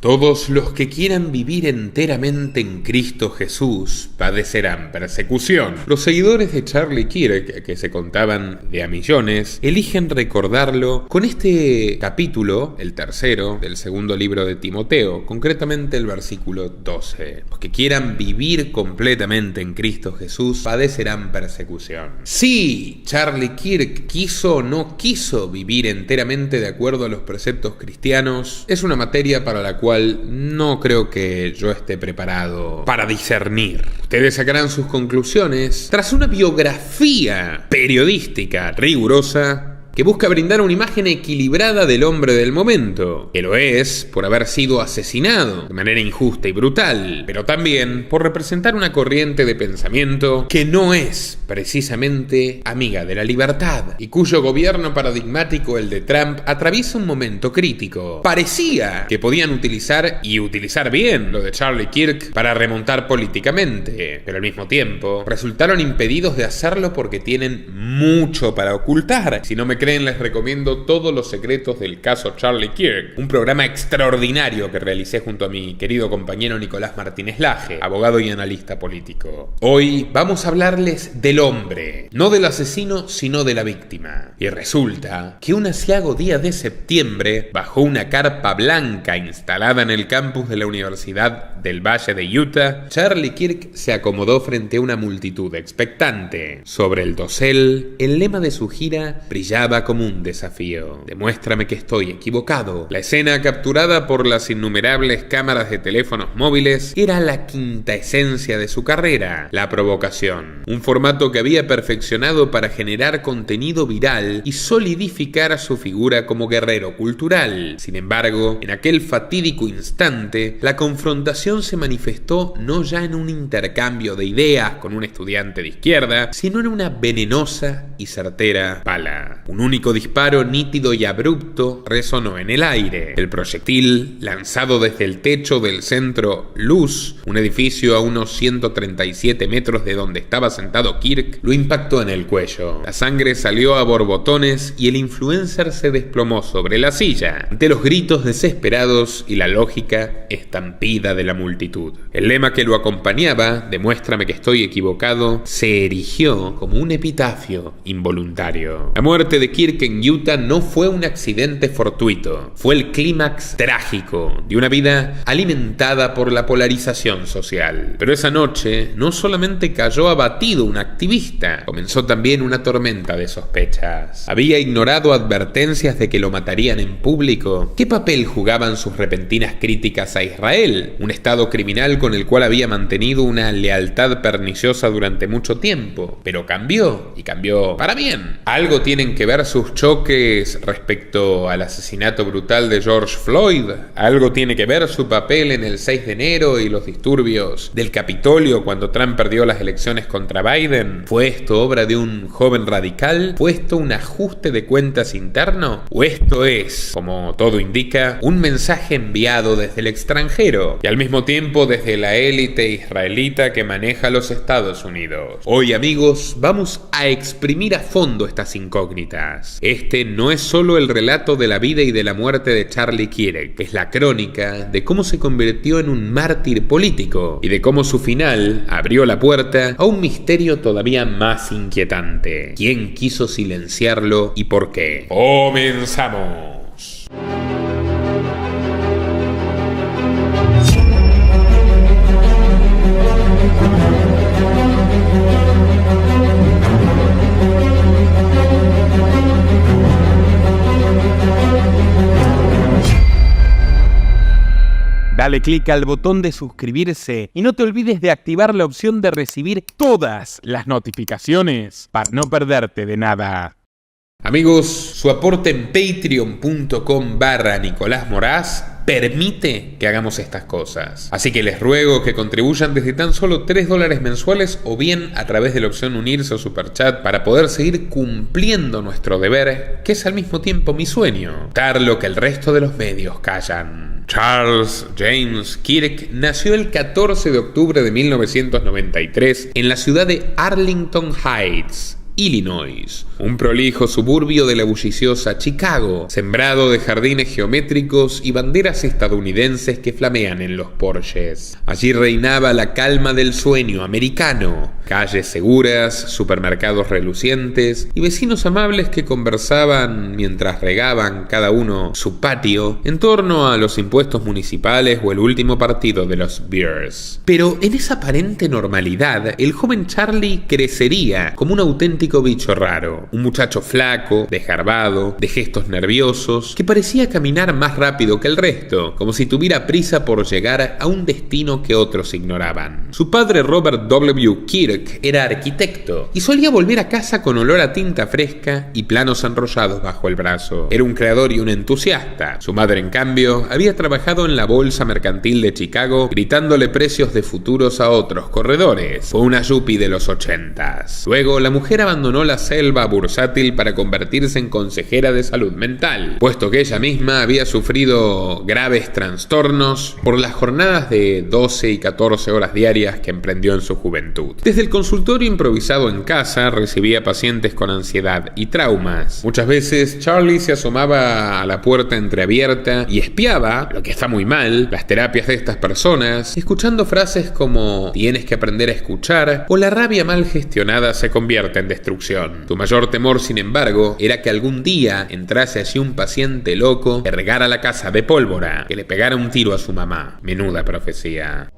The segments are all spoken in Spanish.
Todos los que quieran vivir enteramente en Cristo Jesús padecerán persecución. Los seguidores de Charlie Kirk, que se contaban de a millones, eligen recordarlo con este capítulo, el tercero del segundo libro de Timoteo, concretamente el versículo 12. Los que quieran vivir completamente en Cristo Jesús padecerán persecución. Sí, Charlie Kirk quiso o no quiso vivir enteramente de acuerdo a los preceptos cristianos, es una materia para la cual no creo que yo esté preparado para discernir. Ustedes sacarán sus conclusiones tras una biografía periodística rigurosa que busca brindar una imagen equilibrada del hombre del momento, que lo es por haber sido asesinado de manera injusta y brutal, pero también por representar una corriente de pensamiento que no es precisamente amiga de la libertad y cuyo gobierno paradigmático, el de Trump, atraviesa un momento crítico. Parecía que podían utilizar, y utilizar bien, lo de Charlie Kirk para remontar políticamente, pero al mismo tiempo resultaron impedidos de hacerlo porque tienen mucho para ocultar. Si no me creen, les recomiendo Todos los secretos del caso Charlie Kirk, un programa extraordinario que realicé junto a mi querido compañero Nicolás Martínez Laje, abogado y analista político. Hoy vamos a hablarles del hombre, no del asesino, sino de la víctima. Y resulta que un aciago día de septiembre, bajo una carpa blanca instalada en el campus de la Universidad del Valle de Utah, Charlie Kirk se acomodó frente a una multitud expectante. Sobre el dosel, el lema de su gira brillaba como un desafío. Demuéstrame que estoy equivocado. La escena, capturada por las innumerables cámaras de teléfonos móviles, era la quinta esencia de su carrera: la provocación. Un formato que había perfeccionado para generar contenido viral y solidificar a su figura como guerrero cultural. Sin embargo, en aquel fatídico instante, la confrontación se manifestó no ya en un intercambio de ideas con un estudiante de izquierda, sino en una venenosa y certera bala. Un único disparo nítido y abrupto resonó en el aire. El proyectil, lanzado desde el techo del Centro Luz, un edificio a unos 137 metros de donde estaba sentado Kirk, lo impactó en el cuello. La sangre salió a borbotones y el influencer se desplomó sobre la silla, ante los gritos desesperados y la lógica estampida de la multitud. El lema que lo acompañaba, demuéstrame que estoy equivocado, se erigió como un epitafio involuntario. La muerte de Kirk en Utah no fue un accidente fortuito, fue el clímax trágico de una vida alimentada por la polarización social. Pero esa noche no solamente cayó abatido un activista, comenzó también una tormenta de sospechas. Había ignorado advertencias de que lo matarían en público. ¿Qué papel jugaban sus repentinas críticas a Israel, un estado criminal con el cual había mantenido una lealtad perniciosa durante mucho tiempo? Pero cambió, y cambió para bien. Algo tienen que ver sus choques respecto al asesinato brutal de George Floyd. Algo tiene que ver su papel en el 6 de enero y los disturbios del Capitolio cuando Trump perdió las elecciones contra Biden. ¿Fue esto obra de un joven radical? ¿Fue esto un ajuste de cuentas interno? ¿O esto es, como todo indica, un mensaje enviado desde el extranjero y al mismo tiempo desde la élite israelita que maneja los Estados Unidos? Hoy, amigos, vamos a exprimir a fondo estas incógnitas. Este no es solo el relato de la vida y de la muerte de Charlie Kirk, es la crónica de cómo se convirtió en un mártir político y de cómo su final abrió la puerta a un misterio todavía más inquietante. ¿Quién quiso silenciarlo y por qué? ¡Comenzamos! Dale clic al botón de suscribirse y no te olvides de activar la opción de recibir todas las notificaciones para no perderte de nada. Amigos, su aporte en patreon.com/Nicolás Moraz permite que hagamos estas cosas. Así que les ruego que contribuyan desde tan solo $3 mensuales o bien a través de la opción unirse o superchat para poder seguir cumpliendo nuestro deber, que es al mismo tiempo mi sueño, dar lo que el resto de los medios callan. Charles James Kirk nació el 14 de octubre de 1993 en la ciudad de Arlington Heights, Illinois, un prolijo suburbio de la bulliciosa Chicago, sembrado de jardines geométricos y banderas estadounidenses que flamean en los porches. Allí reinaba la calma del sueño americano, calles seguras, supermercados relucientes y vecinos amables que conversaban mientras regaban cada uno su patio en torno a los impuestos municipales o el último partido de los Bears. Pero en esa aparente normalidad, el joven Charlie crecería como un auténtico bicho raro, un muchacho flaco, desgarbado, de gestos nerviosos, que parecía caminar más rápido que el resto, como si tuviera prisa por llegar a un destino que otros ignoraban. Su padre, Robert W. Kirk, era arquitecto y solía volver a casa con olor a tinta fresca y planos enrollados bajo el brazo. Era un creador y un entusiasta. Su madre, en cambio, había trabajado en la bolsa mercantil de Chicago, gritándole precios de futuros a otros corredores. Fue una yuppie de los 80s. Luego, la mujer abandonó la selva bursátil para convertirse en consejera de salud mental, puesto que ella misma había sufrido graves trastornos por las jornadas de 12 y 14 horas diarias que emprendió en su juventud. Desde el consultorio improvisado en casa, recibía pacientes con ansiedad y traumas. Muchas veces, Charlie se asomaba a la puerta entreabierta y espiaba, lo que está muy mal, las terapias de estas personas, escuchando frases como "tienes que aprender a escuchar" o "la rabia mal gestionada se convierte en destrucción". Su mayor temor, sin embargo, era que algún día entrase allí un paciente loco que regara la casa de pólvora, que le pegara un tiro a su mamá. Menuda profecía.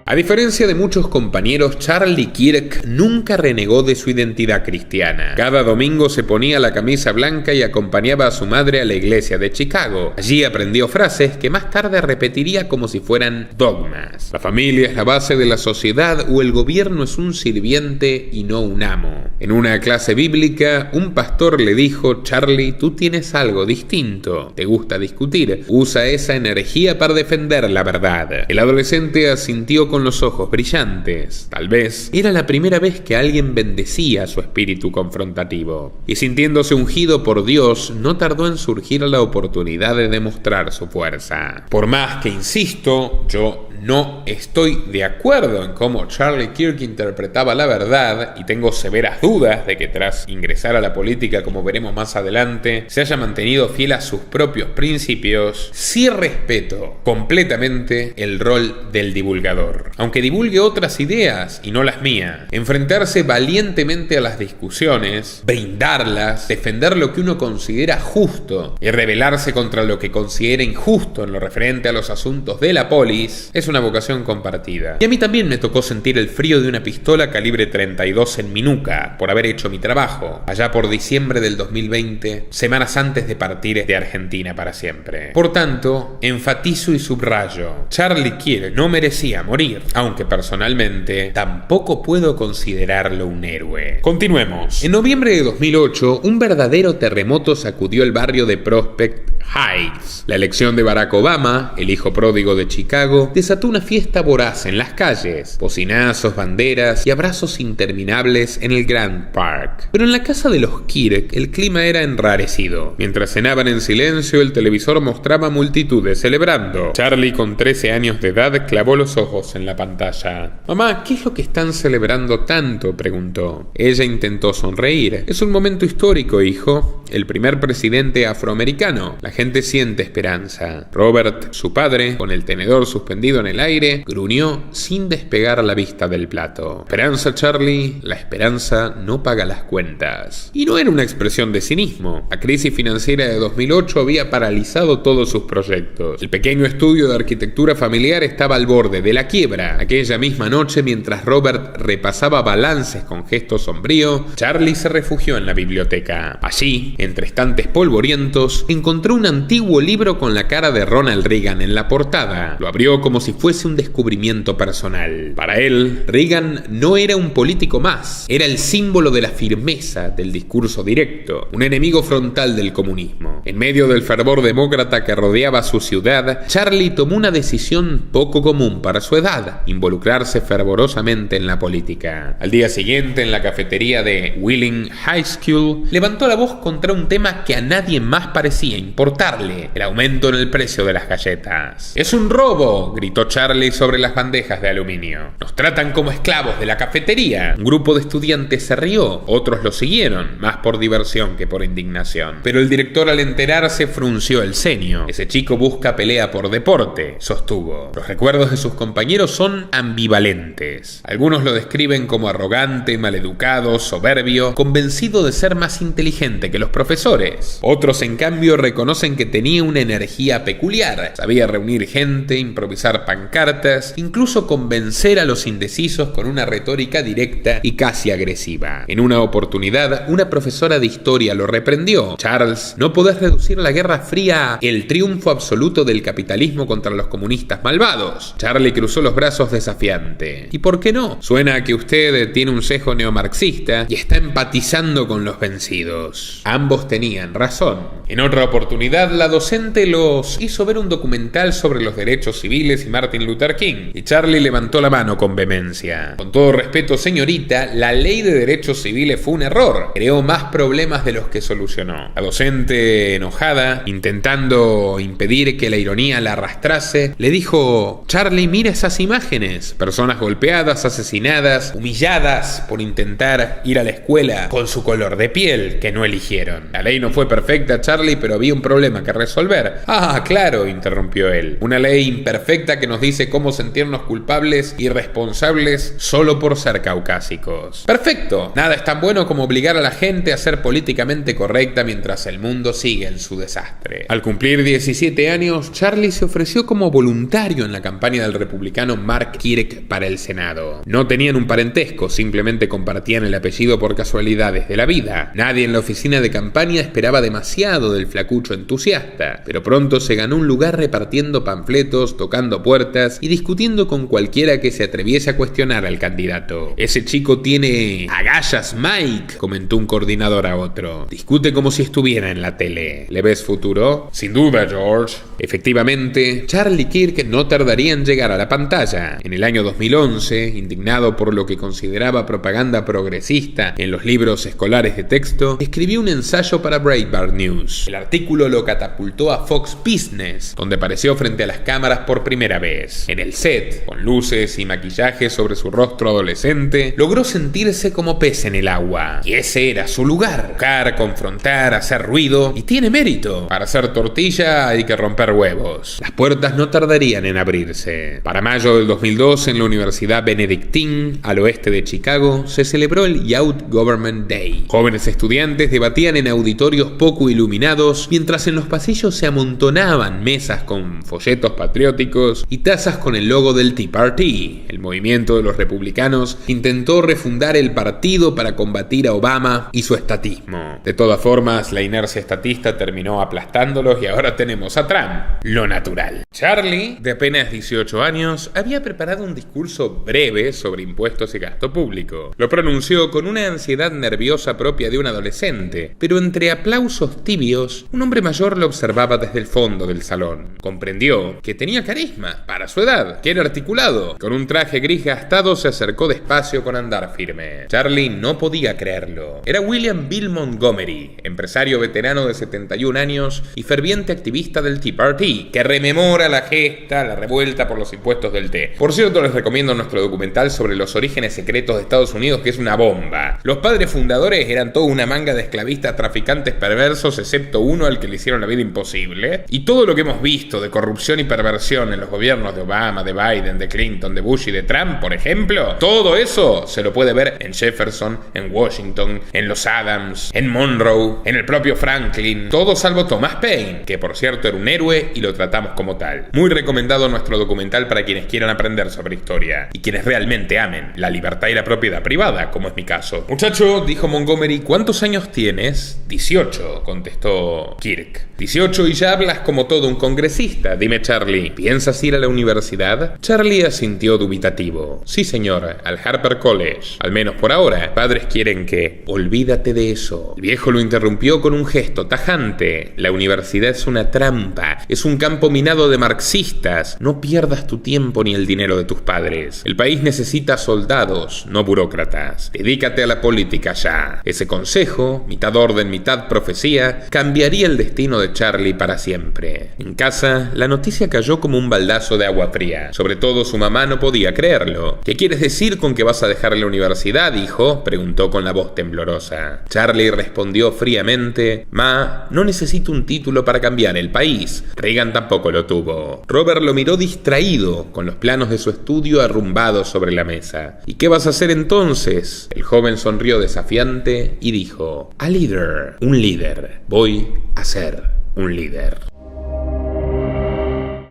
A diferencia de muchos compañeros, Charlie Kirk nunca renegó de su identidad cristiana. Cada domingo se ponía la camisa blanca y acompañaba a su madre a la iglesia de Chicago. Allí aprendió frases que más tarde repetiría como si fueran dogmas. La familia es la base de la sociedad, o el gobierno es un sirviente y no un amo. En una clase bíblica, un pastor le dijo: Charlie, tú tienes algo distinto. Te gusta discutir. Usa esa energía para defender la verdad. El adolescente asintió con los ojos brillantes. Tal vez era la primera vez que alguien bendecía su espíritu confrontativo. Y sintiéndose ungido por Dios, no tardó en surgir la oportunidad de demostrar su fuerza. Por más que insisto, yo no estoy de acuerdo en cómo Charlie Kirk interpretaba la verdad, y tengo severas dudas de que tras ingresar a la política, como veremos más adelante, se haya mantenido fiel a sus propios principios. Sí respeto completamente el rol del divulgador, aunque divulgue otras ideas y no las mías. Enfrentarse valientemente a las discusiones, brindarlas, defender lo que uno considera justo y rebelarse contra lo que considera injusto en lo referente a los asuntos de la polis es una vocación compartida. Y a mí también me tocó sentir el frío de una pistola calibre 32 en mi nuca por haber hecho mi trabajo, allá por diciembre del 2020, semanas antes de partir de Argentina para siempre. Por tanto, enfatizo y subrayo: Charlie Kirk no merecía morir, aunque personalmente tampoco puedo considerarlo un héroe. Continuemos. En noviembre de 2008, un verdadero terremoto sacudió el barrio de Prospect Heights. La elección de Barack Obama, el hijo pródigo de Chicago, desató una fiesta voraz en las calles, bocinazos, banderas y abrazos interminables en el Grand Park. Pero en la casa de los Kirk el clima era enrarecido. Mientras cenaban en silencio, el televisor mostraba multitudes celebrando. Charlie, con 13 años de edad, clavó los ojos en la pantalla. «Mamá, ¿qué es lo que están celebrando tanto?», preguntó. Ella intentó sonreír. «Es un momento histórico, hijo. El primer presidente afroamericano. La gente siente esperanza». Robert, su padre, con el tenedor suspendido en el aire, gruñó sin despegar la vista del plato. «Esperanza, Charlie, la esperanza no paga las cuentas». Y no era una expresión de cinismo. La crisis financiera de 2008 había paralizado todos sus proyectos. El pequeño estudio de arquitectura familiar estaba al borde de la quiebra. Aquella misma noche, mientras Robert repasaba balances con gesto sombrío, Charlie se refugió en la biblioteca. Allí, entre estantes polvorientos, encontró un antiguo libro con la cara de Ronald Reagan en la portada. Lo abrió como si fuese un descubrimiento personal. Para él, Reagan no era un político más, era el símbolo de la firmeza del discurso directo, un enemigo frontal del comunismo. En medio del fervor demócrata que rodeaba su ciudad, Charlie tomó una decisión poco común para su edad: involucrarse fervorosamente en la política. Al día siguiente, en la cafetería de Wheeling High School, levantó la voz contra un tema que a nadie más parecía importarle: el aumento en el precio de las galletas. «¡Es un robo!», gritó comentó Charlie sobre las bandejas de aluminio. Nos tratan como esclavos de la cafetería. Un grupo de estudiantes se rió, otros lo siguieron, más por diversión que por indignación. Pero el director, al enterarse, frunció el ceño. Ese chico busca pelea por deporte, sostuvo. Los recuerdos de sus compañeros son ambivalentes. Algunos lo describen como arrogante, maleducado, soberbio, convencido de ser más inteligente que los profesores. Otros, en cambio, reconocen que tenía una energía peculiar. Sabía reunir gente, improvisar pancartas, incluso convencer a los indecisos con una retórica directa y casi agresiva. En una oportunidad, una profesora de historia lo reprendió. Charles, no podés reducir la Guerra Fría a el triunfo absoluto del capitalismo contra los comunistas malvados. Charlie cruzó los brazos desafiante. ¿Y por qué no? Suena a que usted tiene un sesgo neomarxista y está empatizando con los vencidos. Ambos tenían razón. En otra oportunidad, la docente los hizo ver un documental sobre los derechos civiles y Martin Luther King, y Charlie levantó la mano con vehemencia. Con todo respeto, señorita, la ley de derechos civiles fue un error. Creó más problemas de los que solucionó. La docente, enojada, intentando impedir que la ironía la arrastrase, le dijo: Charlie, mira esas imágenes. Personas golpeadas, asesinadas, humilladas por intentar ir a la escuela con su color de piel, que no eligieron. La ley no fue perfecta, Charlie, pero había un problema que resolver. Ah, claro, interrumpió él. Una ley imperfecta que nos dice cómo sentirnos culpables y responsables solo por ser caucásicos. Perfecto. Nada es tan bueno como obligar a la gente a ser políticamente correcta mientras el mundo sigue en su desastre. Al cumplir 17 años, Charlie se ofreció como voluntario en la campaña del republicano Mark Kirk para el Senado. No tenían un parentesco, simplemente compartían el apellido por casualidades de la vida. Nadie en la oficina de campaña esperaba demasiado del flacucho entusiasta, pero pronto se ganó un lugar repartiendo panfletos, tocando puertas y discutiendo con cualquiera que se atreviese a cuestionar al candidato. Ese chico tiene agallas, Mike, comentó un coordinador a otro. Discute como si estuviera en la tele. ¿Le ves futuro? Sin duda, George. Efectivamente, Charlie Kirk no tardaría en llegar a la pantalla. En el año 2011, indignado por lo que consideraba propaganda progresista en los libros escolares de texto, escribió un ensayo para Breitbart News. El artículo lo catapultó a Fox Business, donde apareció frente a las cámaras por primera vez. En el set, con luces y maquillaje sobre su rostro adolescente, logró sentirse como pez en el agua. Y ese era su lugar. Buscar, confrontar, hacer ruido. Y tiene mérito. Para hacer tortilla hay que romper huevos. Las puertas no tardarían en abrirse. Para mayo del 2002, en la Universidad Benedictine, al oeste de Chicago, se celebró el Youth Government Day. Jóvenes estudiantes debatían en auditorios poco iluminados, mientras en los pasillos se amontonaban mesas con folletos patrióticos y tazas con el logo del Tea Party. El movimiento de los republicanos intentó refundar el partido para combatir a Obama y su estatismo. De todas formas, la inercia estatista terminó aplastándolos y ahora tenemos a Trump. Lo natural. Charlie, de apenas 18 años, había preparado un discurso breve sobre impuestos y gasto público. Lo pronunció con una ansiedad nerviosa propia de un adolescente, pero entre aplausos tibios, un hombre mayor lo observaba desde el fondo del salón. Comprendió que tenía carisma para su edad, que era articulado. Con un traje gris gastado se acercó despacio con andar firme. Charlie no podía creerlo. Era William Bill Montgomery, empresario veterano de 71 años y ferviente activista del Tea Party, que rememora la gesta, la revuelta por los impuestos del té. Por cierto, les recomiendo nuestro documental sobre los orígenes secretos de Estados Unidos, que es una bomba. Los padres fundadores eran toda una manga de esclavistas traficantes perversos, excepto uno al que le hicieron la vida imposible. Y todo lo que hemos visto de corrupción y perversión en los gobiernos de Obama, de Biden, de Clinton, de Bush y de Trump, por ejemplo, todo eso se lo puede ver en Jefferson, en Washington, en los Adams, en Monroe, en el propio Franklin, todo salvo Thomas Paine, que por cierto era un héroe y lo tratamos como tal. Muy recomendado nuestro documental para quienes quieran aprender sobre historia y quienes realmente amen la libertad y la propiedad privada, como es mi caso. Muchacho, dijo Montgomery, ¿cuántos años tienes? 18, contestó Kirk. 18 y ya hablas como todo un congresista. Dime, Charlie, ¿piensas ir a la universidad? Charlie asintió dubitativo. Sí, señor, al Harper College. Al menos por ahora. Padres quieren que... Olvídate de eso. El viejo lo interrumpió con un gesto tajante. La universidad es una trampa. Es un campo minado de marxistas. No pierdas tu tiempo ni el dinero de tus padres. El país necesita soldados, no burócratas. Dedícate a la política ya. Ese consejo, mitad orden, mitad profecía, cambiaría el destino de Charlie para siempre. En casa, la noticia cayó como un baldazo vaso de agua fría. Sobre todo su mamá no podía creerlo. ¿Qué quieres decir con que vas a dejar la universidad, hijo?, preguntó con la voz temblorosa. Charlie respondió fríamente: Ma, no necesito un título para cambiar el país. Reagan tampoco lo tuvo. Robert lo miró distraído, con los planos de su estudio arrumbados sobre la mesa. ¿Y qué vas a hacer entonces? El joven sonrió desafiante y dijo: A leader, un líder. Voy a ser un líder.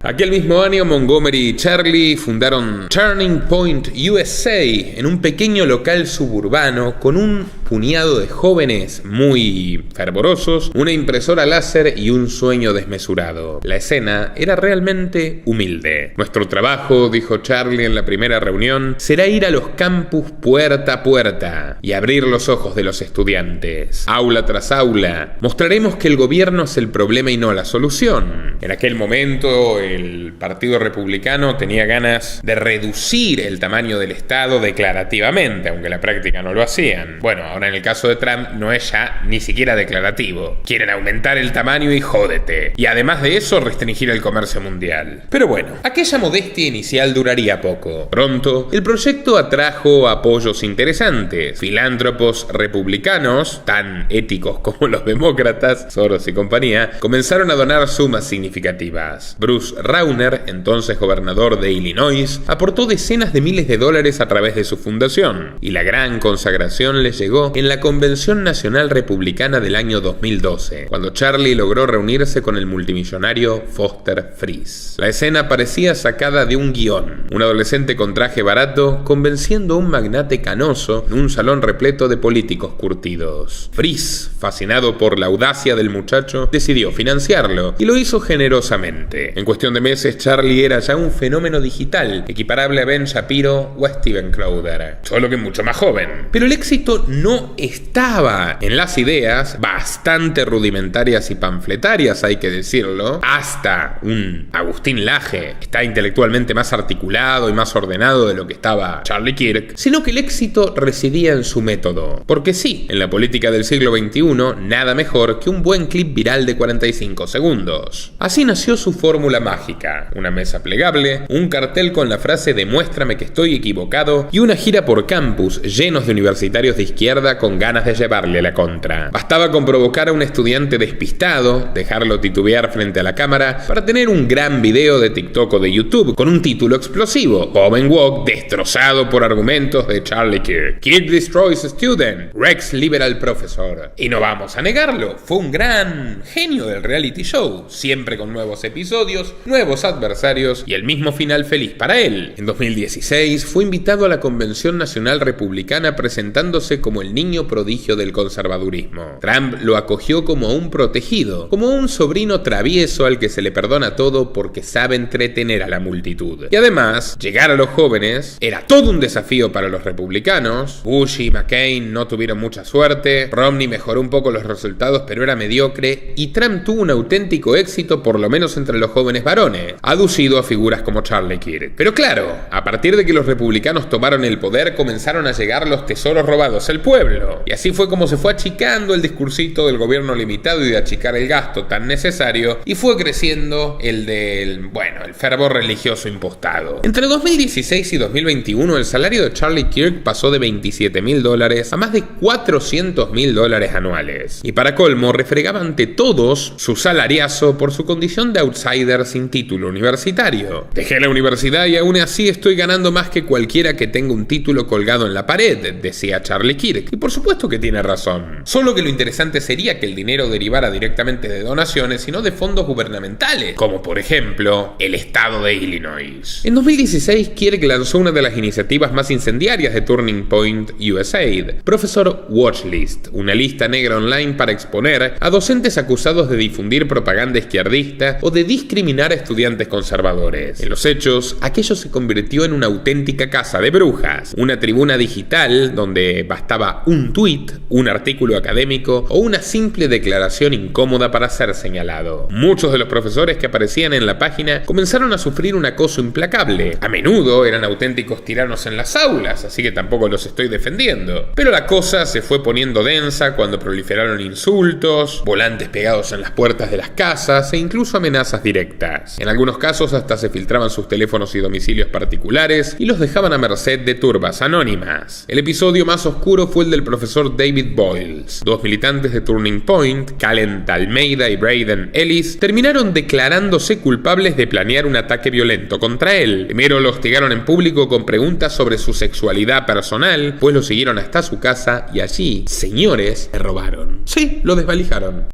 Aquel mismo año, Montgomery y Charlie fundaron Turning Point USA en un pequeño local suburbano con un puñado de jóvenes muy fervorosos, una impresora láser y un sueño desmesurado. La escena era realmente humilde. Nuestro trabajo, dijo Charlie en la primera reunión, será ir a los campus puerta a puerta y abrir los ojos de los estudiantes. Aula tras aula, mostraremos que el gobierno es el problema y no la solución. En aquel momento, el Partido Republicano tenía ganas de reducir el tamaño del Estado declarativamente, aunque en la práctica no lo hacían. Bueno, ahora en el caso de Trump no es ya ni siquiera declarativo. Quieren aumentar el tamaño y jódete. Y además de eso, restringir el comercio mundial. Pero bueno, aquella modestia inicial duraría poco. Pronto, el proyecto atrajo apoyos interesantes. Filántropos republicanos, tan éticos como los demócratas, Soros y compañía, comenzaron a donar sumas significativas. Bruce Rauner, entonces gobernador de Illinois, aportó decenas de miles de dólares a través de su fundación, y la gran consagración le llegó en la Convención Nacional Republicana del año 2012, cuando Charlie logró reunirse con el multimillonario Foster Friess. La escena parecía sacada de un guión: un adolescente con traje barato convenciendo a un magnate canoso en un salón repleto de políticos curtidos. Friess, fascinado por la audacia del muchacho, decidió financiarlo, y lo hizo generosamente. En cuestión de meses, Charlie era ya un fenómeno digital, equiparable a Ben Shapiro o a Steven Crowder, solo que mucho más joven. Pero el éxito no estaba en las ideas, bastante rudimentarias y panfletarias, hay que decirlo. Hasta un Agustín Laje está intelectualmente más articulado y más ordenado de lo que estaba Charlie Kirk, sino que el éxito residía en su método. Porque sí, en la política del siglo XXI, nada mejor que un buen clip viral de 45 segundos. Así nació su fórmula mágica: una mesa plegable, un cartel con la frase "demuéstrame que estoy equivocado" y una gira por campus llenos de universitarios de izquierda con ganas de llevarle la contra. Bastaba con provocar a un estudiante despistado, dejarlo titubear frente a la cámara, para tener un gran video de TikTok o de YouTube con un título explosivo: Joven Woke destrozado por argumentos de Charlie Kirk. Kirk destroys student, Rex liberal professor. Y no vamos a negarlo, fue un gran genio del reality show, siempre con nuevos episodios, nuevos adversarios y el mismo final feliz para él. En 2016 fue invitado a la Convención Nacional Republicana presentándose como el niño prodigio del conservadurismo. Trump lo acogió como un protegido, como un sobrino travieso al que se le perdona todo porque sabe entretener a la multitud. Y además, llegar a los jóvenes era todo un desafío para los republicanos. Bush y McCain no tuvieron mucha suerte, Romney mejoró un poco los resultados pero era mediocre, y Trump tuvo un auténtico éxito, por lo menos entre los jóvenes varones, aducido a figuras como Charlie Kirk. Pero claro, a partir de que los republicanos tomaron el poder, comenzaron a llegar los tesoros robados al pueblo. Y así fue como se fue achicando el discursito del gobierno limitado y de achicar el gasto tan necesario, y fue creciendo el fervor religioso impostado. Entre 2016 y 2021, el salario de Charlie Kirk pasó de $27,000 a más de $400,000 anuales. Y para colmo, refregaba ante todos su salariazo por su condición de outsider sin título universitario. Dejé la universidad y aún así estoy ganando más que cualquiera que tenga un título colgado en la pared, decía Charlie Kirk. Y por supuesto que tiene razón. Solo que lo interesante sería que el dinero derivara directamente de donaciones y no de fondos gubernamentales, como por ejemplo el estado de Illinois. En 2016, Kirk lanzó una de las iniciativas más incendiarias de Turning Point USA, Professor Watchlist, una lista negra online para exponer a docentes acusados de difundir propaganda izquierdista o de discriminar a estudiantes conservadores. En los hechos, aquello se convirtió en una auténtica casa de brujas, una tribuna digital donde bastaba un tuit, un artículo académico o una simple declaración incómoda para ser señalado. Muchos de los profesores que aparecían en la página comenzaron a sufrir un acoso implacable. A menudo eran auténticos tiranos en las aulas, así que tampoco los estoy defendiendo. Pero la cosa se fue poniendo densa cuando proliferaron insultos, volantes pegados en las puertas de las casas e incluso amenazas directas. En algunos casos hasta se filtraban sus teléfonos y domicilios particulares y los dejaban a merced de turbas anónimas. El episodio más oscuro fue el del profesor David Boyles. Dos militantes de Turning Point, Calent Almeida y Braden Ellis, terminaron declarándose culpables de planear un ataque violento contra él. Primero lo hostigaron en público con preguntas sobre su sexualidad personal, pues lo siguieron hasta su casa y allí, señores, le robaron. Sí, lo desvalijaron.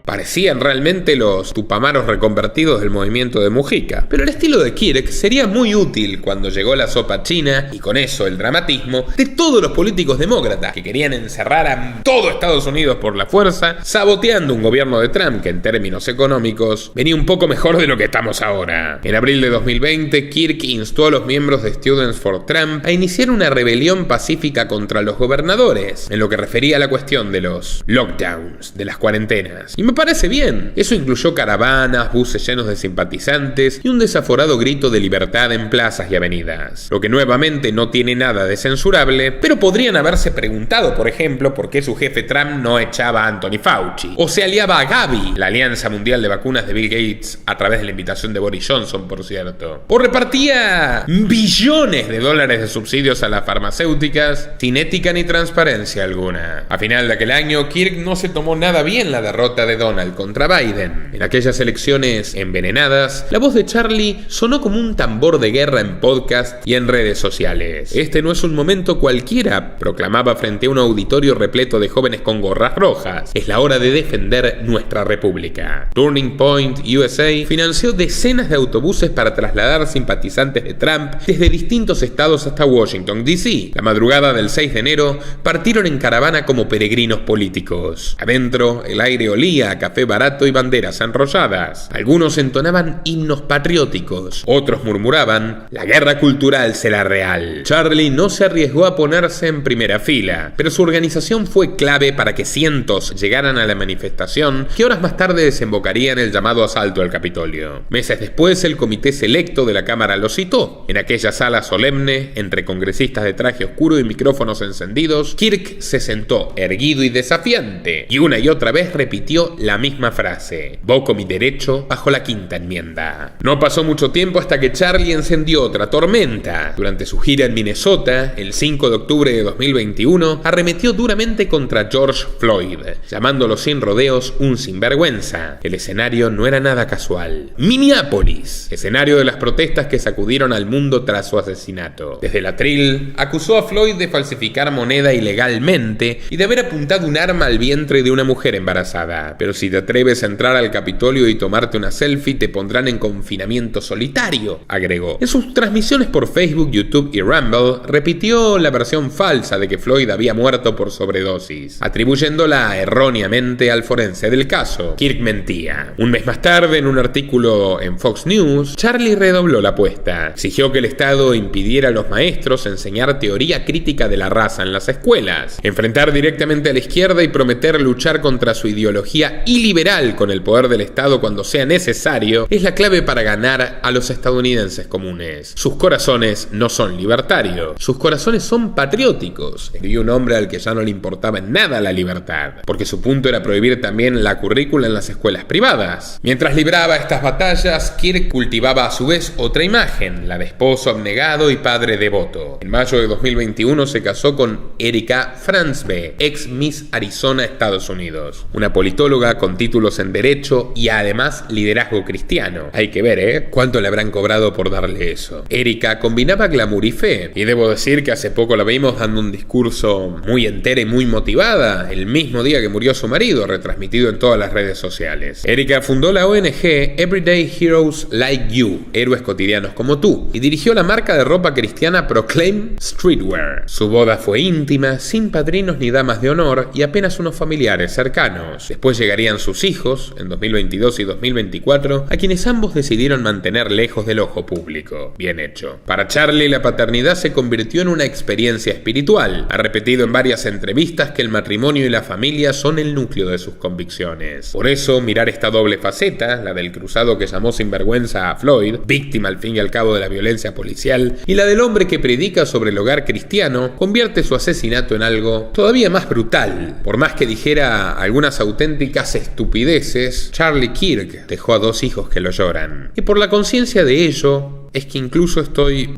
Parecían realmente los tupamaros reconvertidos del movimiento de Mujica. Pero el estilo de Kirk sería muy útil cuando llegó la sopa china y con eso el dramatismo de todos los políticos demócratas que querían encerrar a todo Estados Unidos por la fuerza, saboteando un gobierno de Trump que en términos económicos venía un poco mejor de lo que estamos ahora. En abril de 2020, Kirk instó a los miembros de Students for Trump a iniciar una rebelión pacífica contra los gobernadores, en lo que refería a la cuestión de los lockdowns, de las cuarentenas. Y me parece bien. Eso incluyó caravanas, buses llenos de simpatizantes y un desaforado grito de libertad en plazas y avenidas. Lo que nuevamente no tiene nada de censurable, pero podrían haberse preguntado, por ejemplo, por qué su jefe Trump no echaba a Anthony Fauci, o se aliaba a Gavi, la alianza mundial de vacunas de Bill Gates, a través de la invitación de Boris Johnson, por cierto, o repartía billones de dólares de subsidios a las farmacéuticas sin ética ni transparencia alguna. A final de aquel año, Kirk no se tomó nada bien la derrota de Donald contra Biden. En aquellas elecciones envenenadas, la voz de Charlie sonó como un tambor de guerra en podcast y en redes sociales. Este no es un momento cualquiera, proclamaba frente a un auditorio repleto de jóvenes con gorras rojas. Es la hora de defender nuestra república. Turning Point USA financió decenas de autobuses para trasladar simpatizantes de Trump desde distintos estados hasta Washington, D.C. La madrugada del 6 de enero partieron en caravana como peregrinos políticos. Adentro, el aire olía a café barato y banderas enrolladas. Algunos entonaban himnos patrióticos, otros murmuraban: la guerra cultural será real. Charlie no se arriesgó a ponerse en primera fila, pero su organización fue clave para que cientos llegaran a la manifestación que horas más tarde desembocaría en el llamado asalto al Capitolio. Meses después, el comité selecto de la Cámara lo citó. En aquella sala solemne, entre congresistas de traje oscuro y micrófonos encendidos, Kirk se sentó erguido y desafiante, y una y otra vez repitió la misma frase: "Voco mi derecho bajo la quinta enmienda". No pasó mucho tiempo hasta que Charlie encendió otra tormenta. Durante su gira en Minnesota, el 5 de octubre de 2021, arremetió duramente contra George Floyd, llamándolo sin rodeos un sinvergüenza. El escenario no era nada casual. Minneapolis, escenario de las protestas que sacudieron al mundo tras su asesinato. Desde el atril, acusó a Floyd de falsificar moneda ilegalmente y de haber apuntado un arma al vientre de una mujer embarazada. Pero si te atreves a entrar al Capitolio y tomarte una selfie, te pondrán en confinamiento solitario, agregó. En sus transmisiones por Facebook, YouTube y Rumble, repitió la versión falsa de que Floyd había muerto por sobredosis, atribuyéndola erróneamente al forense del caso. Kirk mentía. Un mes más tarde, en un artículo en Fox News, Charlie redobló la apuesta. Exigió que el Estado impidiera a los maestros enseñar teoría crítica de la raza en las escuelas, enfrentar directamente a la izquierda y prometer luchar contra su ideología iliberal con el poder del Estado cuando sea necesario, es la clave para ganar a los estadounidenses comunes. Sus corazones no son libertarios, sus corazones son patrióticos. Escribió un hombre al que ya no le importaba en nada la libertad, porque su punto era prohibir también la currícula en las escuelas privadas. Mientras libraba estas batallas, Kirk cultivaba a su vez otra imagen, la de esposo abnegado y padre devoto. En mayo de 2021 se casó con Erika Franzbe, ex Miss Arizona, Estados Unidos, una politóloga con títulos en Derecho y además liderazgo cristiano. Hay que ver, ¿cuánto le habrán cobrado por darle eso? Erika combinaba glamour y fe, y debo decir que hace poco la vimos dando un discurso muy entera y muy motivada, el mismo día que murió su marido, retransmitido en todas las redes sociales. Erika fundó la ONG Everyday Heroes Like You, héroes cotidianos como tú, y dirigió la marca de ropa cristiana Proclaim Streetwear. Su boda fue íntima, sin padrinos ni damas de honor y apenas unos familiares cercanos. Después llegaría llegarían sus hijos, en 2022 y 2024, a quienes ambos decidieron mantener lejos del ojo público. Bien hecho. Para Charlie, la paternidad se convirtió en una experiencia espiritual. Ha repetido en varias entrevistas que el matrimonio y la familia son el núcleo de sus convicciones. Por eso, mirar esta doble faceta, la del cruzado que llamó sinvergüenza a Floyd, víctima al fin y al cabo de la violencia policial, y la del hombre que predica sobre el hogar cristiano, convierte su asesinato en algo todavía más brutal. Por más que dijera algunas auténticas estupideces, Charlie Kirk dejó a 2 hijos que lo lloran. Y por la conciencia de ello, es que incluso estoy,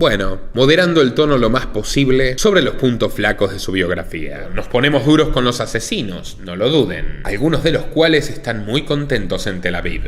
moderando el tono lo más posible sobre los puntos flacos de su biografía. Nos ponemos duros con los asesinos, no lo duden, algunos de los cuales están muy contentos en Tel Aviv.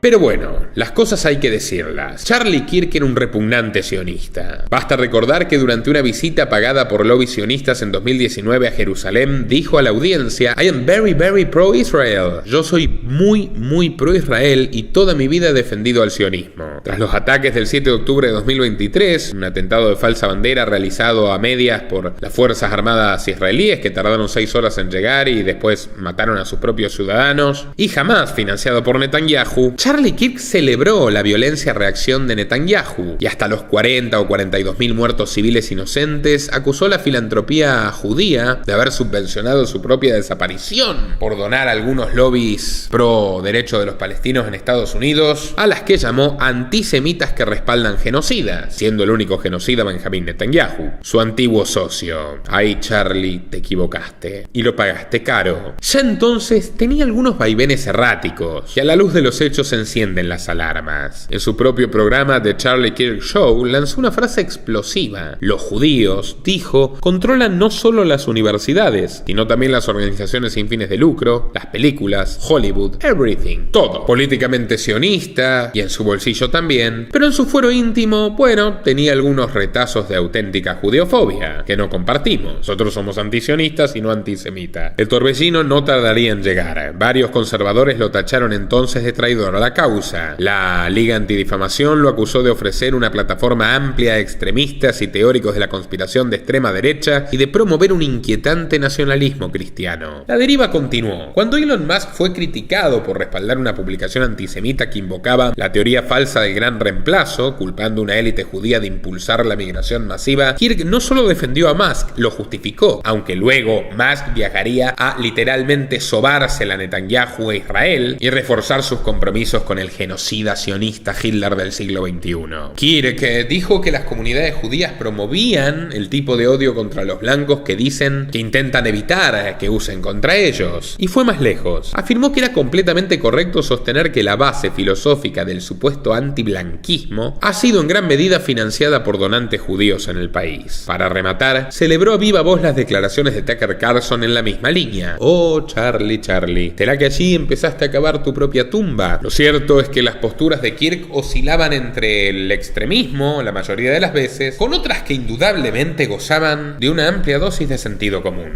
Pero bueno, las cosas hay que decirlas. Charlie Kirk era un repugnante sionista. Basta recordar que durante una visita pagada por lobbies sionistas en 2019 a Jerusalén, dijo a la audiencia: I am very, very pro-Israel. Yo soy muy pro-Israel y toda mi vida he defendido al sionismo. Tras los ataques del 7 de octubre de 2023, un atentado de falsa bandera realizado a medias por las Fuerzas Armadas israelíes que tardaron 6 horas en llegar y después mataron a sus propios ciudadanos, y Hamas, financiado por Netanyahu, Charlie Kirk celebró la reacción de Netanyahu y hasta los 40 o 42 mil muertos civiles inocentes acusó la filantropía judía de haber subvencionado su propia desaparición por donar a algunos lobbies pro derecho de los palestinos en Estados Unidos, a las que llamó antisemitas que respaldan genocidas, siendo el único genocida Benjamín Netanyahu, su antiguo socio. Ay, Charlie, te equivocaste y lo pagaste caro. Ya entonces tenía algunos vaivenes erráticos y a la luz de los hechos se encienden las alarmas. En su propio programa The Charlie Kirk Show lanzó una frase explosiva. Los judíos, dijo, controlan no solo las universidades, sino también las organizaciones sin fines de lucro, las películas, Hollywood, everything, todo. Políticamente sionista y en su bolsillo también, pero en su fuero íntimo, tenía algunos retazos de auténtica judeofobia que no compartimos. Nosotros somos antisionistas y no antisemitas. El torbellino no tardaría en llegar. Varios conservadores lo tacharon entonces de traidor a la causa. La Liga Antidifamación lo acusó de ofrecer una plataforma amplia a extremistas y teóricos de la conspiración de extrema derecha y de promover un inquietante nacionalismo cristiano. La deriva continuó. Cuando Elon Musk fue criticado por respaldar una publicación antisemita que invocaba la teoría falsa del gran reemplazo, culpando a una élite judía de impulsar la migración masiva, Kirk no solo defendió a Musk, lo justificó, aunque luego Musk viajaría a literalmente sobársela a Netanyahu e Israel y reforzar sus compromisos con el genocida sionista Hitler del siglo XXI. Kirk dijo que las comunidades judías promovían el tipo de odio contra los blancos que dicen que intentan evitar que usen contra ellos. Y fue más lejos. Afirmó que era completamente correcto sostener que la base filosófica del supuesto antiblanquismo ha sido en gran medida financiada por donantes judíos en el país. Para rematar, celebró a viva voz las declaraciones de Tucker Carlson en la misma línea. Oh, Charlie, ¿será que allí empezaste a cavar tu propia tumba? Lo cierto es que las posturas de Kirk oscilaban entre el extremismo, la mayoría de las veces, con otras que indudablemente gozaban de una amplia dosis de sentido común.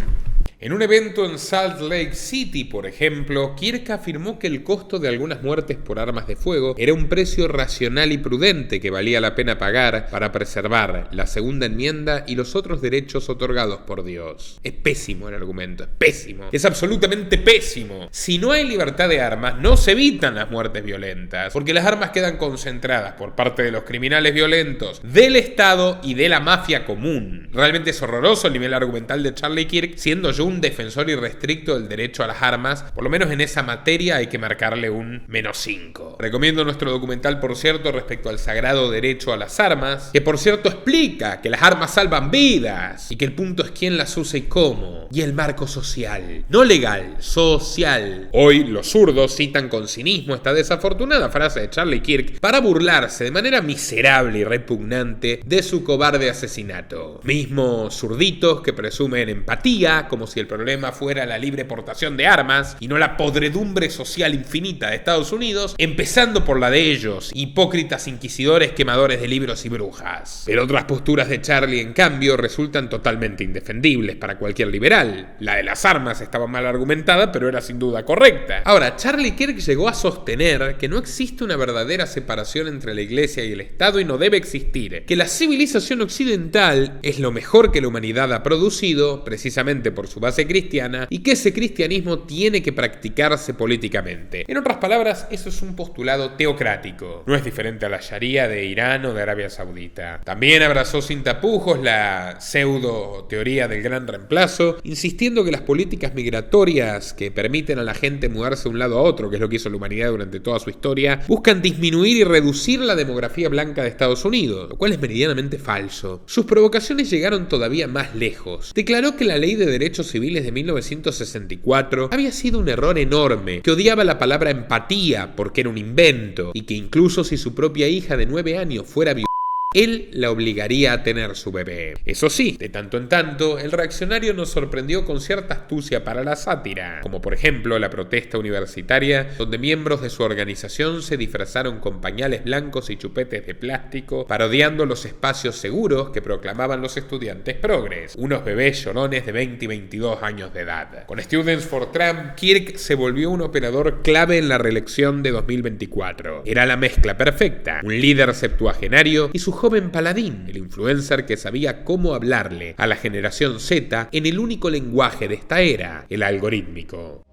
En un evento en Salt Lake City, por ejemplo, Kirk afirmó que el costo de algunas muertes por armas de fuego era un precio racional y prudente que valía la pena pagar para preservar la Segunda Enmienda y los otros derechos otorgados por Dios. Es pésimo el argumento, es pésimo. Es absolutamente pésimo. Si no hay libertad de armas, no se evitan las muertes violentas, porque las armas quedan concentradas por parte de los criminales violentos, del Estado y de la mafia común. Realmente es horroroso el nivel argumental de Charlie Kirk, siendo yo un defensor irrestricto del derecho a las armas. Por lo menos en esa materia hay que marcarle un -5. Recomiendo nuestro documental, por cierto, respecto al sagrado derecho a las armas, que por cierto explica que las armas salvan vidas y que el punto es quién las usa y cómo, y el marco social, no legal, social. Hoy los zurdos citan con cinismo esta desafortunada frase de Charlie Kirk para burlarse de manera miserable y repugnante de su cobarde asesinato. Mismos zurditos que presumen empatía como si el problema fuera la libre portación de armas y no la podredumbre social infinita de Estados Unidos, empezando por la de ellos, hipócritas inquisidores quemadores de libros y brujas. Pero otras posturas de Charlie, en cambio, resultan totalmente indefendibles para cualquier liberal. La de las armas estaba mal argumentada, pero era sin duda correcta. Ahora, Charlie Kirk llegó a sostener que no existe una verdadera separación entre la Iglesia y el Estado y no debe existir, que la civilización occidental es lo mejor que la humanidad ha producido, precisamente por su base cristiana y que ese cristianismo tiene que practicarse políticamente. En otras palabras, eso es un postulado teocrático. No es diferente a la Sharia de Irán o de Arabia Saudita. También abrazó sin tapujos la pseudo teoría del gran reemplazo, insistiendo que las políticas migratorias que permiten a la gente mudarse de un lado a otro, que es lo que hizo la humanidad durante toda su historia, buscan disminuir y reducir la demografía blanca de Estados Unidos, lo cual es meridianamente falso. Sus provocaciones llegaron todavía más lejos. Declaró que la Ley de Derechos Civiles de 1964 había sido un error enorme, que odiaba la palabra empatía porque era un invento, y que incluso si su propia hija de 9 años fuera violada, él la obligaría a tener su bebé. Eso sí, de tanto en tanto, el reaccionario nos sorprendió con cierta astucia para la sátira, como por ejemplo la protesta universitaria, donde miembros de su organización se disfrazaron con pañales blancos y chupetes de plástico, parodiando los espacios seguros que proclamaban los estudiantes progres, unos bebés llorones de 20 y 22 años de edad. Con Students for Trump, Kirk se volvió un operador clave en la reelección de 2024. Era la mezcla perfecta, un líder septuagenario y su joven paladín, el influencer que sabía cómo hablarle a la generación Z en el único lenguaje de esta era, el algorítmico.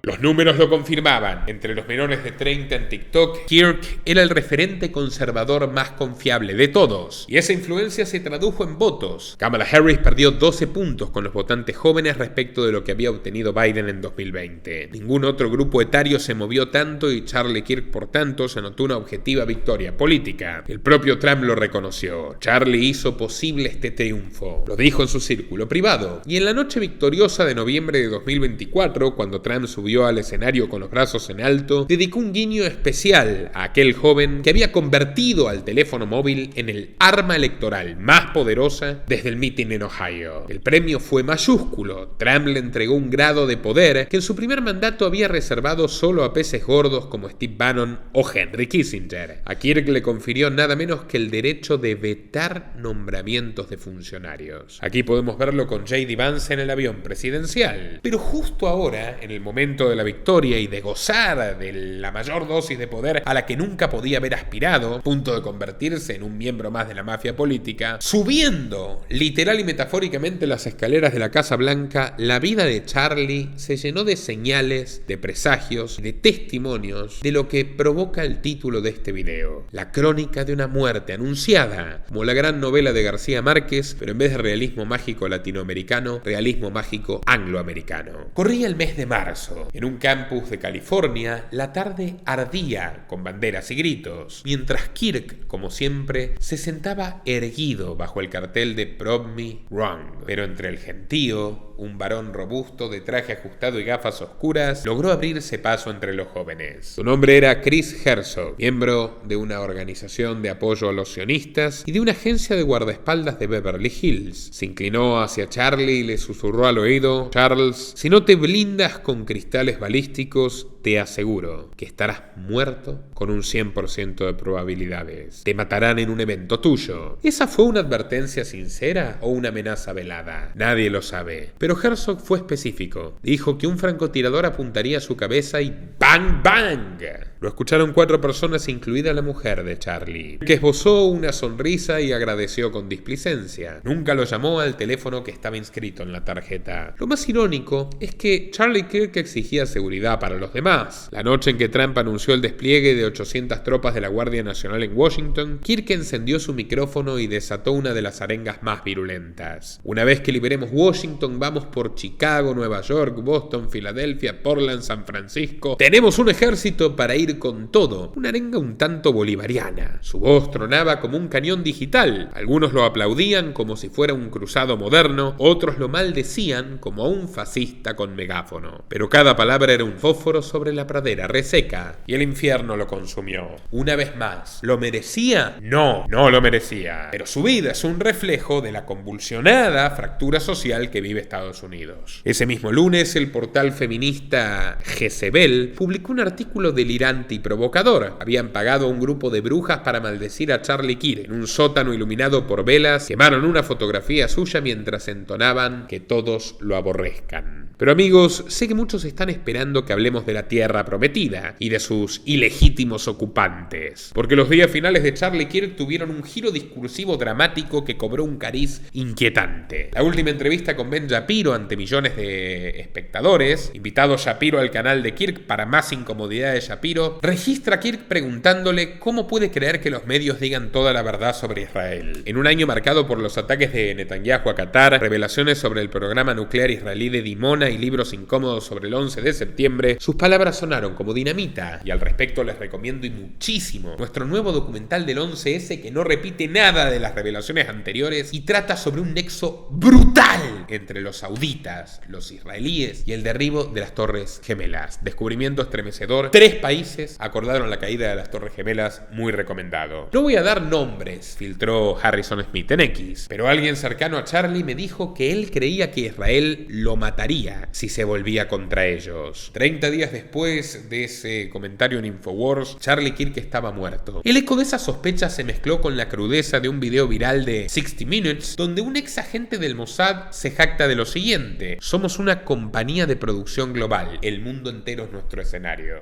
Los números lo confirmaban. Entre los menores de 30 en TikTok, Kirk era el referente conservador más confiable de todos. Y esa influencia se tradujo en votos. Kamala Harris perdió 12 puntos con los votantes jóvenes respecto de lo que había obtenido Biden en 2020. Ningún otro grupo etario se movió tanto y Charlie Kirk, por tanto, se anotó una objetiva victoria política. El propio Trump lo reconoció. Charlie hizo posible este triunfo. Lo dijo en su círculo privado. Y en la noche victoriosa de noviembre de 2024, cuando Trump subió al escenario con los brazos en alto, dedicó un guiño especial a aquel joven que había convertido al teléfono móvil en el arma electoral más poderosa desde el mitin en Ohio. El premio fue mayúsculo. Trump le entregó un grado de poder que en su primer mandato había reservado solo a peces gordos como Steve Bannon o Henry Kissinger. A Kirk le confirió nada menos que el derecho de vetar nombramientos de funcionarios. Aquí podemos verlo con J.D. Vance en el avión presidencial. Pero justo ahora, en el momento de la victoria y de gozar de la mayor dosis de poder a la que nunca podía haber aspirado, a punto de convertirse en un miembro más de la mafia política, subiendo literal y metafóricamente las escaleras de la Casa Blanca, la vida de Charlie se llenó de señales, de presagios, de testimonios de lo que provoca el título de este video: la crónica de una muerte anunciada, como la gran novela de García Márquez, pero en vez de realismo mágico latinoamericano, realismo mágico angloamericano. Corría el mes de marzo. En un campus de California, la tarde ardía con banderas y gritos, mientras Kirk, como siempre, se sentaba erguido bajo el cartel de Prove Me Wrong. Pero entre el gentío, un varón robusto de traje ajustado y gafas oscuras logró abrirse paso entre los jóvenes. Su nombre era Chris Herzog, miembro de una organización de apoyo a los sionistas y de una agencia de guardaespaldas de Beverly Hills. Se inclinó hacia Charlie y le susurró al oído: Charles, si no te blindas con cristales balísticos, te aseguro que estarás muerto con un 100% de probabilidades. Te matarán en un evento tuyo. ¿Esa fue una advertencia sincera o una amenaza velada? Nadie lo sabe. Pero Herzog fue específico. Dijo que un francotirador apuntaría a su cabeza y ¡bang, bang! Lo escucharon 4 personas, incluida la mujer de Charlie, que esbozó una sonrisa y agradeció con displicencia. Nunca lo llamó al teléfono que estaba inscrito en la tarjeta. Lo más irónico es que Charlie Kirk exigía seguridad para los demás. La noche en que Trump anunció el despliegue de 800 tropas de la Guardia Nacional en Washington, Kirk encendió su micrófono y desató una de las arengas más virulentas. Una vez que liberemos Washington, vamos por Chicago, Nueva York, Boston, Filadelfia, Portland, San Francisco. Tenemos un ejército para ir con todo. Una arenga un tanto bolivariana. Su voz tronaba como un cañón digital. Algunos lo aplaudían como si fuera un cruzado moderno, otros lo maldecían como a un fascista con megáfono. Pero cada palabra era un fósforo sobre la pradera reseca, y el infierno lo consumió. Una vez más, ¿lo merecía? No, no lo merecía. Pero su vida es un reflejo de la convulsionada fractura social que vive Estados Unidos. Ese mismo lunes, el portal feminista Jezebel publicó un artículo delirante y provocador. Habían pagado a un grupo de brujas para maldecir a Charlie Kirk. En un sótano iluminado por velas, quemaron una fotografía suya mientras entonaban que todos lo aborrezcan. Pero amigos, sé que muchos están esperando que hablemos de la la tierra prometida y de sus ilegítimos ocupantes. Porque los días finales de Charlie Kirk tuvieron un giro discursivo dramático que cobró un cariz inquietante. La última entrevista con Ben Shapiro ante millones de espectadores, invitado Shapiro al canal de Kirk para más incomodidad de Shapiro, registra a Kirk preguntándole cómo puede creer que los medios digan toda la verdad sobre Israel. En un año marcado por los ataques de Netanyahu a Qatar, revelaciones sobre el programa nuclear israelí de Dimona y libros incómodos sobre el 11 de septiembre, sus palabras sonaron como dinamita, y al respecto les recomiendo y muchísimo nuestro nuevo documental del 11S que no repite nada de las revelaciones anteriores y trata sobre un nexo brutal entre los sauditas, los israelíes y el derribo de las Torres Gemelas. Descubrimiento estremecedor. 3 países acordaron la caída de las Torres Gemelas, muy recomendado. No voy a dar nombres, filtró Harrison Smith en X, pero alguien cercano a Charlie me dijo que él creía que Israel lo mataría si se volvía contra ellos. 30 días después de ese comentario en Infowars, Charlie Kirk estaba muerto. El eco de esa sospecha se mezcló con la crudeza de un video viral de 60 Minutes, donde un ex agente del Mossad se jacta de lo siguiente: somos una compañía de producción global, el mundo entero es nuestro escenario.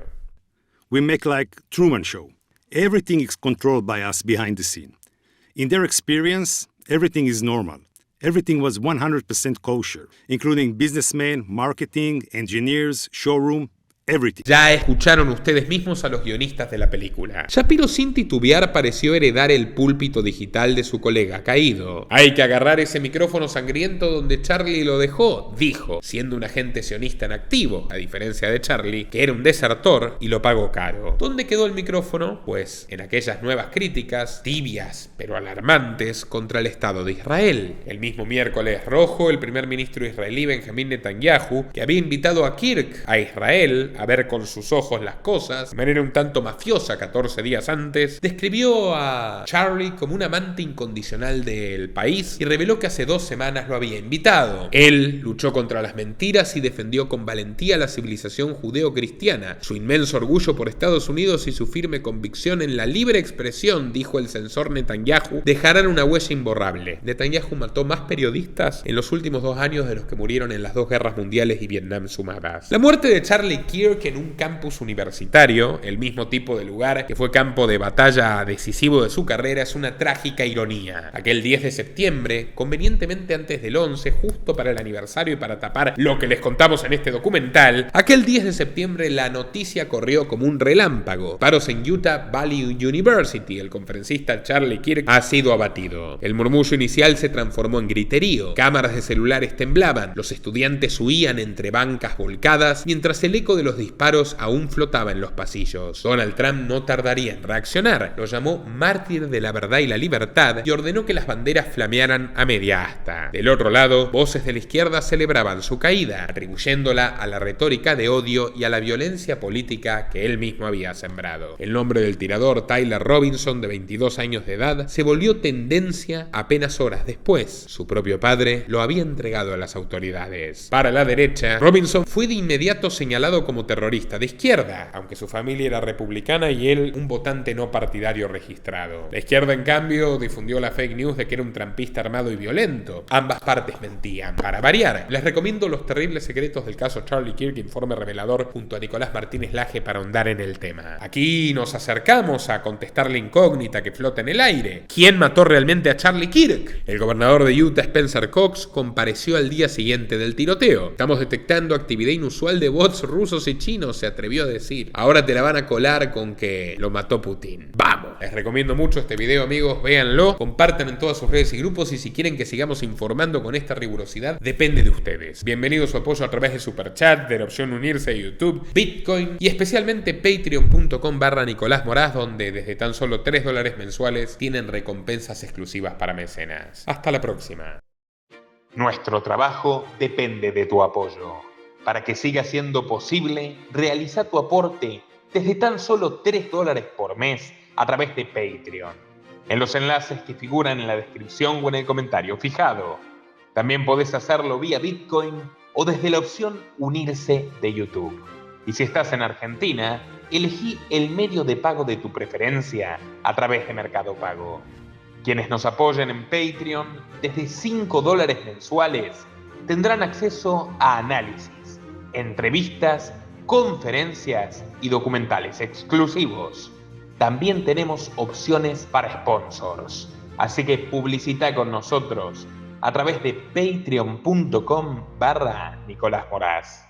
We make like Truman Show. Everything is controlled by us behind the scene. In their experience, everything is normal. Everything was 100% kosher, including businessmen, marketing, engineers, showroom, everything. Ya escucharon ustedes mismos a los guionistas de la película. Shapiro sin titubear pareció heredar el púlpito digital de su colega caído. Hay que agarrar ese micrófono sangriento donde Charlie lo dejó, dijo, siendo un agente sionista en activo, a diferencia de Charlie, que era un desertor y lo pagó caro. ¿Dónde quedó el micrófono? Pues en aquellas nuevas críticas, tibias pero alarmantes, contra el Estado de Israel. El mismo miércoles rojo, el primer ministro israelí Benjamín Netanyahu, que había invitado a Kirk a Israel a ver con sus ojos las cosas, de manera un tanto mafiosa 14 días antes, describió a Charlie como un amante incondicional del país y reveló que hace 2 semanas lo había invitado. Él luchó contra las mentiras y defendió con valentía la civilización judeo-cristiana, su inmenso orgullo por Estados Unidos y su firme convicción en la libre expresión, dijo el censor Netanyahu, dejarán una huella imborrable. Netanyahu mató más periodistas en los últimos 2 años de los que murieron en las 2 guerras mundiales y Vietnam sumadas. La muerte de Charlie Kirk en un campus universitario, el mismo tipo de lugar que fue campo de batalla decisivo de su carrera, es una trágica ironía. Aquel 10 de septiembre, convenientemente antes del 11, justo para el aniversario y para tapar lo que les contamos en este documental, aquel 10 de septiembre la noticia corrió como un relámpago. Paros en Utah Valley University, el conferencista Charlie Kirk ha sido abatido. El murmullo inicial se transformó en griterío, cámaras de celulares temblaban, los estudiantes huían entre bancas volcadas, mientras el eco de los disparos aún flotaba en los pasillos. Donald Trump no tardaría en reaccionar, lo llamó mártir de la verdad y la libertad y ordenó que las banderas flamearan a media asta. Del otro lado, voces de la izquierda celebraban su caída, atribuyéndola a la retórica de odio y a la violencia política que él mismo había sembrado. El nombre del tirador, Tyler Robinson, de 22 años de edad, se volvió tendencia apenas horas después. Su propio padre lo había entregado a las autoridades. Para la derecha, Robinson fue de inmediato señalado como terrorista de izquierda, aunque su familia era republicana y él un votante no partidario registrado. La izquierda, en cambio, difundió la fake news de que era un trampista armado y violento. Ambas partes mentían. Para variar, les recomiendo Los terribles secretos del caso Charlie Kirk, informe revelador, junto a Nicolás Martínez Laje para ahondar en el tema. Aquí nos acercamos a contestar la incógnita que flota en el aire. ¿Quién mató realmente a Charlie Kirk? El gobernador de Utah, Spencer Cox, compareció al día siguiente del tiroteo. Estamos detectando actividad inusual de bots rusos y chinos, se atrevió a decir. Ahora te la van a colar con que lo mató Putin. ¡Vamos! Les recomiendo mucho este video, amigos, véanlo, compartan en todas sus redes y grupos, y si quieren que sigamos informando con esta rigurosidad, depende de ustedes. Bienvenido su apoyo a través de Superchat, de la opción unirse a YouTube, Bitcoin y especialmente patreon.com/Nicolás Moraz, donde desde tan solo $3 mensuales tienen recompensas exclusivas para mecenas. Hasta la próxima. Nuestro trabajo depende de tu apoyo. Para que siga siendo posible, realiza tu aporte desde tan solo $3 por mes a través de Patreon, en los enlaces que figuran en la descripción o en el comentario fijado. También podés hacerlo vía Bitcoin o desde la opción unirse de YouTube. Y si estás en Argentina, elegí el medio de pago de tu preferencia a través de Mercado Pago. Quienes nos apoyen en Patreon desde $5 mensuales tendrán acceso a análisis, entrevistas conferencias y documentales exclusivos. También tenemos opciones para sponsors, así que publicita con nosotros a través de patreon.com/Nicolás Moraz.